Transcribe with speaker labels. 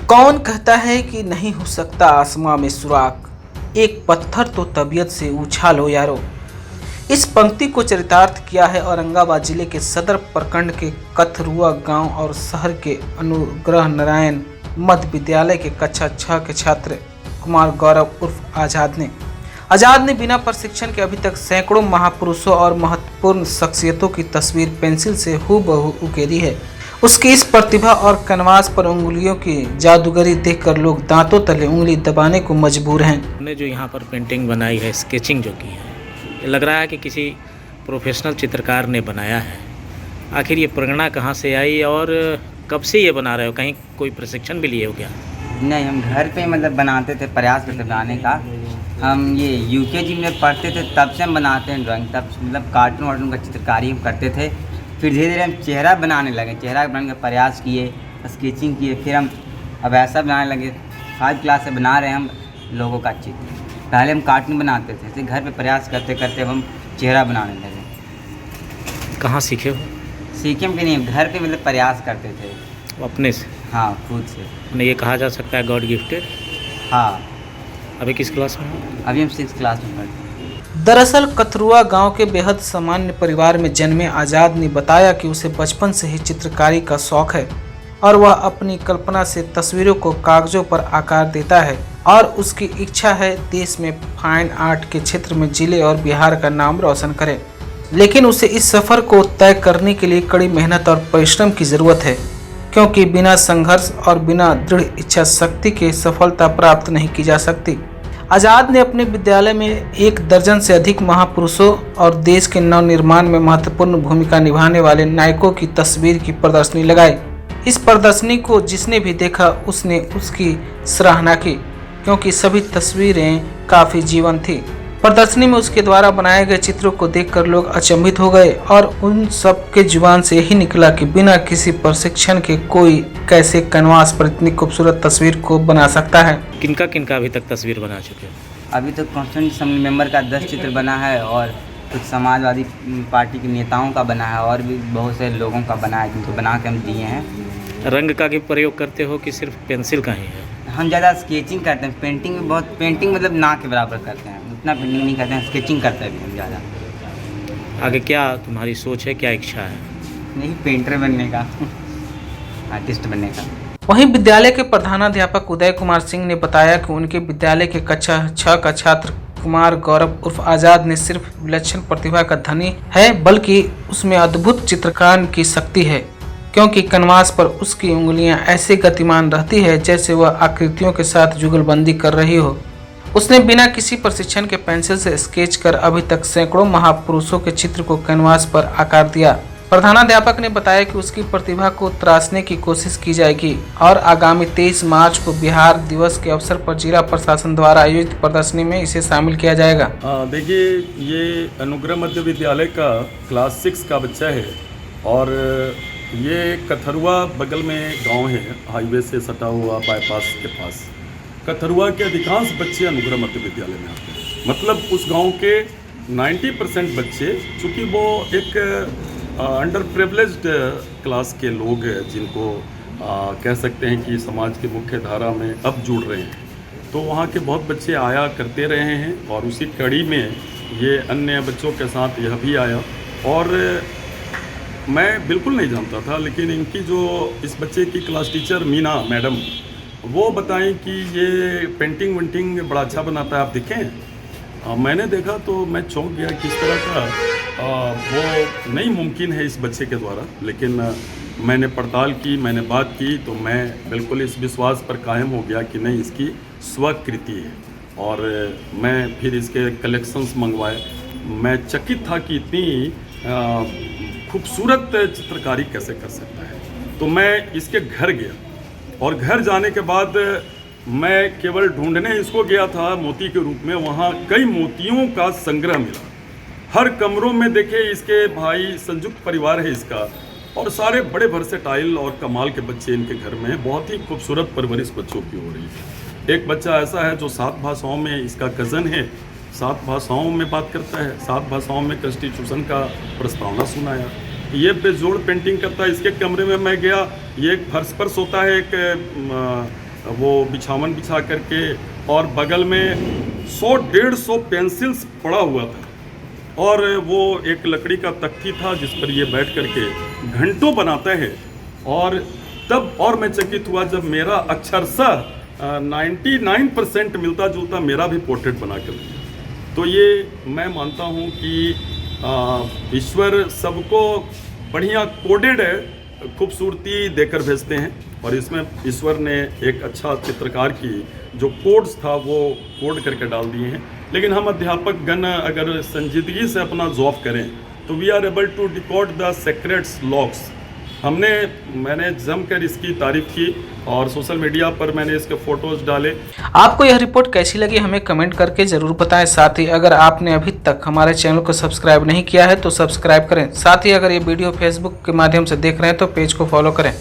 Speaker 1: कौन कहता है कि नहीं हो सकता आसमां में सुराख, एक पत्थर तो तबीयत से उछालो यारो। इस पंक्ति को चरितार्थ किया है औरंगाबाद जिले के सदर प्रखंड के कथरुआ गांव और शहर के अनुग्रह नारायण मध्य विद्यालय के कक्षा 6 के छात्र कुमार गौरव उर्फ आजाद ने बिना प्रशिक्षण के अभी तक सैकड़ों महापुरुषों और महत्वपूर्ण शख्सियतों की तस्वीर पेंसिल से हूबहू उकेरी है। उसकी इस प्रतिभा और कैनवास पर उंगलियों की जादूगरी देखकर लोग दांतों तले उंगली दबाने को मजबूर हैं।
Speaker 2: हमने जो यहाँ पर पेंटिंग बनाई है, स्केचिंग जो की है, ये लग रहा है कि किसी प्रोफेशनल चित्रकार ने बनाया है। आखिर ये प्रेरणा कहाँ से आई और कब से ये बना रहे हो? कहीं कोई प्रशिक्षण भी लिए हो क्या?
Speaker 3: नहीं, हम घर पे मतलब बनाते थे, प्रयास करते बनाने का। हम ये यूकेजी में पढ़ते थे, तब से हम बनाते हैं ड्राइंग। तब मतलब कार्टून वार्टून का चित्रकारी हम करते थे। फिर धीरे धीरे हम चेहरा बनाने लगे, चेहरा बनाने का प्रयास किए, स्केचिंग किए। फिर हम अब ऐसा बनाने लगे, 5 क्लास से बना रहे हैं हम लोगों का चित्र। पहले हम कार्टून बनाते थे, फिर घर पे प्रयास करते करते अब हम चेहरा बनाने लगे।
Speaker 2: कहाँ सीखे हो?
Speaker 3: सीखे भी नहीं, घर पे मतलब प्रयास करते थे
Speaker 2: अपने से?
Speaker 3: हाँ, खुद से।
Speaker 2: मैंने ये कहा जा सकता है गॉड गिफ्टेड?
Speaker 3: हाँ।
Speaker 2: अभी किस क्लास में हो?
Speaker 3: अभी हम 6 क्लास में पढ़ते हैं।
Speaker 1: दरअसल कथरुआ गांव के बेहद सामान्य परिवार में जन्मे आजाद ने बताया कि उसे बचपन से ही चित्रकारी का शौक है और वह अपनी कल्पना से तस्वीरों को कागजों पर आकार देता है और उसकी इच्छा है देश में फाइन आर्ट के क्षेत्र में जिले और बिहार का नाम रोशन करे। लेकिन उसे इस सफर को तय करने के लिए कड़ी मेहनत और परिश्रम की जरूरत है, क्योंकि बिना संघर्ष और बिना दृढ़ इच्छा शक्ति के सफलता प्राप्त नहीं की जा सकती। आजाद ने अपने विद्यालय में 1 दर्जन से अधिक महापुरुषों और देश के नव निर्माण में महत्वपूर्ण भूमिका निभाने वाले नायकों की तस्वीर की प्रदर्शनी लगाई। इस प्रदर्शनी को जिसने भी देखा उसने उसकी सराहना की, क्योंकि सभी तस्वीरें काफी जीवंत थी। प्रदर्शनी में उसके द्वारा बनाए गए चित्रों को देखकर लोग अचंभित हो गए और उन सब के जुबान से यही निकला कि बिना किसी प्रशिक्षण के कोई कैसे कैनवास पर इतनी खूबसूरत तस्वीर को बना सकता है।
Speaker 2: किनका किनका अभी तक तस्वीर बना चुके हो?
Speaker 3: अभी तक कॉन्स्टिट्यूंट असेंबली मेंबर का 10 चित्र बना है और कुछ समाजवादी पार्टी के नेताओं का बना है और भी बहुत से लोगों का बना है, जिनको बना के हम दिए हैं।
Speaker 2: रंग का भी प्रयोग करते हो कि सिर्फ पेंसिल का ही है?
Speaker 3: हम ज़्यादा स्केचिंग करते हैं, पेंटिंग में बहुत, पेंटिंग मतलब ना के बराबर करते हैं, उतना पेंटिंग नहीं करते हैं, स्केचिंग करते हैं हम ज़्यादा।
Speaker 2: आगे क्या तुम्हारी सोच है, क्या इच्छा है?
Speaker 3: नहीं, पेंटर बनने का, आर्टिस्ट बनने का।
Speaker 1: वहीं विद्यालय के प्रधानाध्यापक उदय कुमार सिंह ने बताया कि उनके विद्यालय के कक्षा 6 का छात्र कुमार गौरव उर्फ आजाद ने सिर्फ विलक्षण प्रतिभा का धनी है, बल्कि उसमें अद्भुत चित्रकार की शक्ति है, क्योंकि कैनवास पर उसकी उंगलियां ऐसे गतिमान रहती है जैसे वह आकृतियों के साथ जुगलबंदी कर रही हो। उसने बिना किसी प्रशिक्षण के पेंसिल से स्केच कर अभी तक सैकड़ों महापुरुषों के चित्र को कैनवास पर आकार दिया। प्रधानाध्यापक ने बताया कि उसकी प्रतिभा को तराशने की कोशिश की जाएगी और आगामी 23 मार्च को बिहार दिवस के अवसर पर जिला प्रशासन द्वारा आयोजित प्रदर्शनी में इसे शामिल किया जाएगा।
Speaker 4: देखिए, ये अनुग्रह मध्य विद्यालय का क्लास 6 का बच्चा है और ये कथरुआ बगल में गांव है, हाईवे से सटा हुआ बाईपास के पास। कथरुआ के अधिकांश बच्चे अनुग्रह मध्य विद्यालय में आते हैं। मतलब उस गांव के 90% बच्चे, चूँकि वो एक अंडर प्रिविलेज्ड क्लास के लोग हैं, जिनको कह सकते हैं कि समाज की मुख्य धारा में अब जुड़ रहे हैं, तो वहाँ के बहुत बच्चे आया करते रहे हैं और उसी कड़ी में ये अन्य बच्चों के साथ यह भी आया। और मैं बिल्कुल नहीं जानता था, लेकिन इनकी जो इस बच्चे की क्लास टीचर मीना मैडम, वो बताएं कि ये पेंटिंग वेंटिंग बड़ा अच्छा बनाता है, आप दिखें। मैंने देखा तो मैं चौंक गया, किस तरह का वो नहीं मुमकिन है इस बच्चे के द्वारा। लेकिन मैंने पड़ताल की, मैंने बात की, तो मैं बिल्कुल इस विश्वास पर कायम हो गया कि नहीं, इसकी स्वकृति है। और मैं फिर इसके कलेक्शंस मंगवाए। मैं चकित था कि इतनी खूबसूरत चित्रकारी कैसे कर सकता है। तो मैं इसके घर गया और घर जाने के बाद मैं केवल ढूंढने इसको गया था मोती के रूप में। वहाँ कई मोतियों का संग्रह मिला। हर कमरों में देखे इसके भाई, संयुक्त परिवार है इसका, और सारे बड़े वर्सेटाइल और कमाल के बच्चे इनके घर में हैं। बहुत ही खूबसूरत परवरिश बच्चों की हो रही है। एक बच्चा ऐसा है जो 7 भाषाओं में, इसका कज़न है, 7 भाषाओं में बात करता है, 7 भाषाओं में कॉन्स्टिट्यूशन का प्रस्तावना सुनाया। ये बेजोड़ पेंटिंग करता है। इसके कमरे में मैं गया, ये एक फर्श पर सोता है, एक वो बिछावन बिछा करके, और बगल में 100-150 पेंसिल्स पड़ा हुआ था, और वो एक लकड़ी का तख्ती था जिस पर ये बैठ करके घंटों बनाता है। और तब और मैं चकित हुआ जब मेरा अक्षरशः 99% मिलता जुलता मेरा भी पोर्ट्रेट बना कर दिया। तो ये मैं मानता हूँ कि ईश्वर सबको बढ़िया कोडेड है, खूबसूरती देकर भेजते हैं, और इसमें ईश्वर ने एक अच्छा चित्रकार की जो कोड्स था वो कोड करके डाल दिए हैं। लेकिन हम अध्यापक गण अगर संजीदगी से अपना जॉब करें तो we are able to decode the secrets locks. मैंने जमकर इसकी तारीफ की और सोशल मीडिया पर मैंने इसके फोटोज डाले।
Speaker 1: आपको यह रिपोर्ट कैसी लगी हमें कमेंट करके जरूर बताएं। साथ ही अगर आपने अभी तक हमारे चैनल को सब्सक्राइब नहीं किया है तो सब्सक्राइब करें। साथ ही अगर ये वीडियो फेसबुक के माध्यम से देख रहे हैं तो पेज को फॉलो करें।